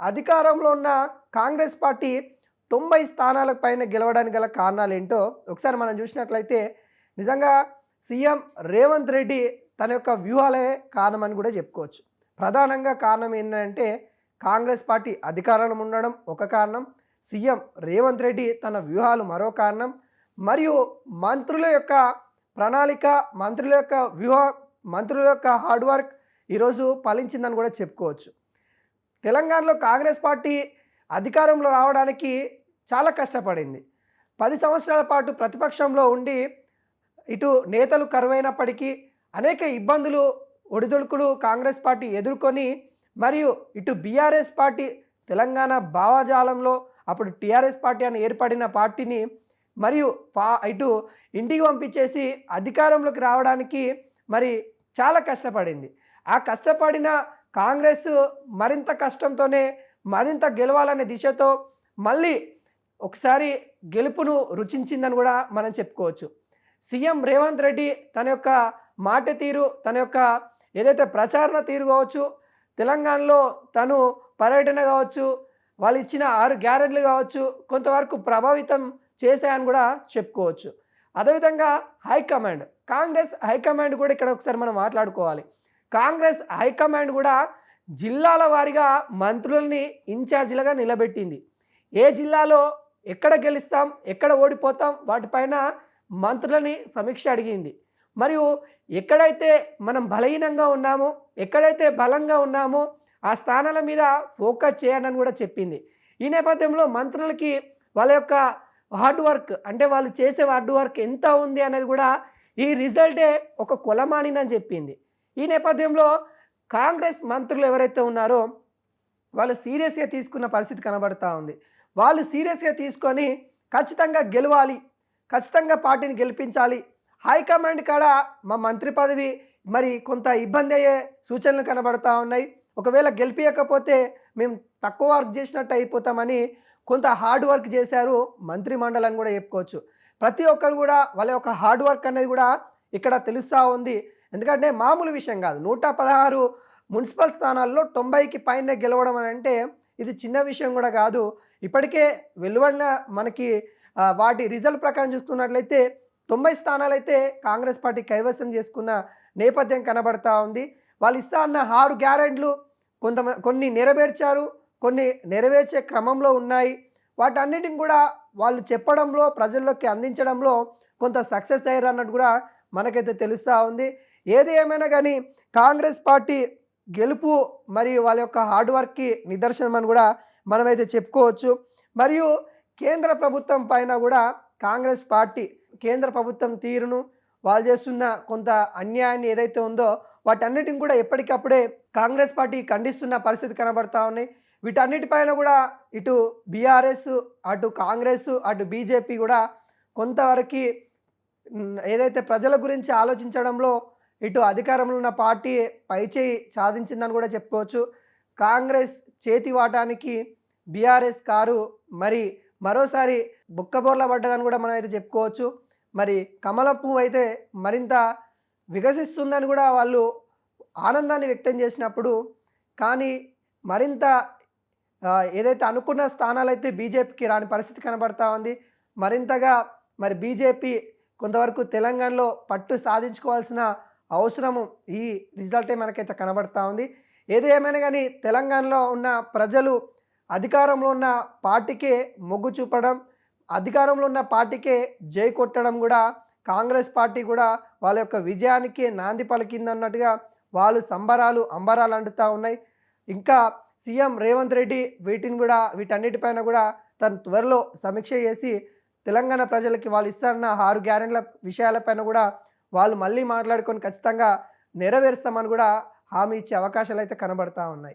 అధికారంలో ఉన్న కాంగ్రెస్ పార్టీ 90 స్థానాలకు పైన గెలవడానికి గల కారణాలేంటో ఒకసారి మనం చూసినట్లయితే నిజంగా సీఎం రేవంత్ రెడ్డి తన యొక్క వ్యూహాలే కారణమని కూడా చెప్పుకోవచ్చు. ప్రధానంగా కారణం ఏంటంటే కాంగ్రెస్ పార్టీ అధికారంలో ఉండడం ఒక కారణం, సీఎం రేవంత్ రెడ్డి తన వ్యూహాలు మరో కారణం, మరియు మంత్రుల యొక్క ప్రణాళిక, మంత్రుల యొక్క మంత్రుల యొక్క హార్డ్ వర్క్ ఈరోజు ఫలించిందని కూడా చెప్పుకోవచ్చు. తెలంగాణలో కాంగ్రెస్ పార్టీ అధికారంలో రావడానికి చాలా కష్టపడింది. 10 సంవత్సరాల పాటు ప్రతిపక్షంలో ఉండి ఇటు నేతలు కరువైనప్పటికీ అనేక ఇబ్బందులు, ఒడిదుడుకులు కాంగ్రెస్ పార్టీ ఎదుర్కొని మరియు ఇటు బీఆర్ఎస్ పార్టీ తెలంగాణ భావజాలంలో అప్పుడు టీఆర్ఎస్ పార్టీ అని ఏర్పడిన పార్టీని మరియు ఇటు ఇంటికి పంపించేసి అధికారంలోకి రావడానికి మరి చాలా కష్టపడింది. ఆ కష్టపడిన కాంగ్రెస్ మరింత కష్టంతోనే మరింత గెలవాలనే దిశతో మళ్ళీ ఒకసారి గెలుపును రుచించిందని కూడా మనం చెప్పుకోవచ్చు. సీఎం రేవంత్ రెడ్డి తన యొక్క మాట తీరు, తన యొక్క ఏదైతే ప్రచారణ తీరు కావచ్చు, తెలంగాణలో తను పర్యటన కావచ్చు, వాళ్ళు ఇచ్చిన 6 గ్యారెంటీలు కావచ్చు, కొంతవరకు ప్రభావితం చేశాయని కూడా చెప్పుకోవచ్చు. అదేవిధంగా హైకమాండ్, కాంగ్రెస్ హైకమాండ్ కూడా ఇక్కడ ఒకసారి మనం మాట్లాడుకోవాలి. కాంగ్రెస్ హైకమాండ్ కూడా జిల్లాల వారీగా మంత్రులని ఇన్ఛార్జీలుగా నిలబెట్టింది. ఏ జిల్లాలో ఎక్కడ గెలుస్తాం, ఎక్కడ ఓడిపోతాం వాటిపైన మంత్రులని సమీక్ష అడిగింది. మరియు ఎక్కడైతే మనం బలహీనంగా ఉన్నామో, ఎక్కడైతే బలంగా ఉన్నామో ఆ స్థానాల మీద ఫోకస్ చేయాలని కూడా చెప్పింది. ఈ నేపథ్యంలో మంత్రులకి వాళ్ళ యొక్క హార్డ్ వర్క్, అంటే వాళ్ళు చేసే హార్డ్ వర్క్ ఎంత ఉంది అనేది కూడా ఈ రిజల్టే ఒక కొలమానినని చెప్పింది. ఈ నేపథ్యంలో కాంగ్రెస్ మంత్రులు ఎవరైతే ఉన్నారో వాళ్ళు సీరియస్గా తీసుకున్న పరిస్థితి కనబడతా ఉంది. వాళ్ళు సీరియస్గా తీసుకొని ఖచ్చితంగా గెలవాలి, ఖచ్చితంగా పార్టీని గెలిపించాలి, హైకమాండ్ కాడ మా మంత్రి పదవి మరి కొంత ఇబ్బంది అయ్యే సూచనలు కనబడతా ఉన్నాయి, ఒకవేళ గెలిపించకపోతే మేము తక్కువ వర్క్ చేసినట్టు అయిపోతామని కొంత హార్డ్ వర్క్ చేశారు మంత్రి మండలిని కూడా చెప్పుకోవచ్చు. ప్రతి ఒక్కరు కూడా వాళ్ళ యొక్క హార్డ్ వర్క్ అనేది కూడా ఇక్కడ తెలుస్తూ ఉంది. ఎందుకంటే మామూలు విషయం కాదు. 116 మున్సిపల్ స్థానాల్లో 90కి పైన గెలవడం అని అంటే ఇది చిన్న విషయం కూడా కాదు. ఇప్పటికే వెలువడిన మనకి వాటి రిజల్ట్ ప్రకారం చూస్తున్నట్లయితే 90 స్థానాలైతే కాంగ్రెస్ పార్టీ కైవసం చేసుకున్న నేపథ్యం కనబడతా ఉంది. వాళ్ళు ఇస్తా అన్న 6 గ్యారెంటీలు కొన్ని నెరవేర్చారు, కొన్ని నెరవేర్చే క్రమంలో ఉన్నాయి. వాటన్నిటిని కూడా వాళ్ళు చెప్పడంలో, ప్రజల్లోకి అందించడంలో కొంత సక్సెస్ అయ్యారు అన్నట్టు కూడా మనకైతే తెలుస్తూ ఉంది. ఏది ఏమైనా కానీ కాంగ్రెస్ పార్టీ గెలుపు మరియు వాళ్ళ యొక్క హార్డ్ వర్క్కి నిదర్శనం అని కూడా మనమైతే చెప్పుకోవచ్చు. మరియు కేంద్ర ప్రభుత్వం పైన కూడా కాంగ్రెస్ పార్టీ కేంద్ర ప్రభుత్వం తీరును, వాళ్ళు చేస్తున్న కొంత అన్యాయాన్ని ఏదైతే ఉందో వాటన్నిటిని కూడా ఎప్పటికప్పుడే కాంగ్రెస్ పార్టీ ఖండిస్తున్న పరిస్థితి కనబడతా ఉన్నాయి. వీటన్నిటిపైన కూడా ఇటు బీఆర్ఎస్, అటు కాంగ్రెస్, అటు బీజేపీ కూడా కొంతవరకు ఏదైతే ప్రజల గురించి ఆలోచించడంలో ఇటు అధికారంలో ఉన్న పార్టీ పైచేయి సాధించిందని కూడా చెప్పుకోవచ్చు. కాంగ్రెస్ చేతి వాటానికి బీఆర్ఎస్ కారు మరి మరోసారి బుక్కబోర్ల పడ్డదని కూడా మనం అయితే చెప్పుకోవచ్చు. మరి కమల పువ్వు అయితే మరింత వికసిస్తుందని కూడా వాళ్ళు ఆనందాన్ని వ్యక్తం చేసినప్పుడు, కానీ మరింత ఏదైతే అనుకున్న స్థానాలైతే బీజేపీకి రాని పరిస్థితి కనబడతా ఉంది. మరింతగా మరి బీజేపీ కొంతవరకు తెలంగాణలో పట్టు సాధించుకోవాల్సిన అవసరము ఈ రిజల్టే మనకైతే కనబడతా ఉంది. ఏది ఏమైనా కానీ తెలంగాణలో ఉన్న ప్రజలు అధికారంలో ఉన్న పార్టీకే మొగ్గు చూపడం, అధికారంలో ఉన్న పార్టీకే జై కొట్టడం కూడా కాంగ్రెస్ పార్టీ కూడా వాళ్ళ యొక్క విజయానికి నాంది పలికిందన్నట్టుగా వాళ్ళు సంబరాలు అంబరాలు అంటుతూ ఉన్నాయి. ఇంకా సీఎం రేవంత్ రెడ్డి వీటన్నిటిపైన కూడా తను త్వరలో సమీక్ష చేసి తెలంగాణ ప్రజలకి వాళ్ళు ఇస్తారన్న 6 గ్యారెంటీల విషయాలపైన కూడా వాళ్ళు మళ్ళీ మాట్లాడుకొని ఖచ్చితంగా నెరవేరుస్తామని కూడా హామీ ఇచ్చే అవకాశాలు అయితే కనబడతా ఉన్నాయి.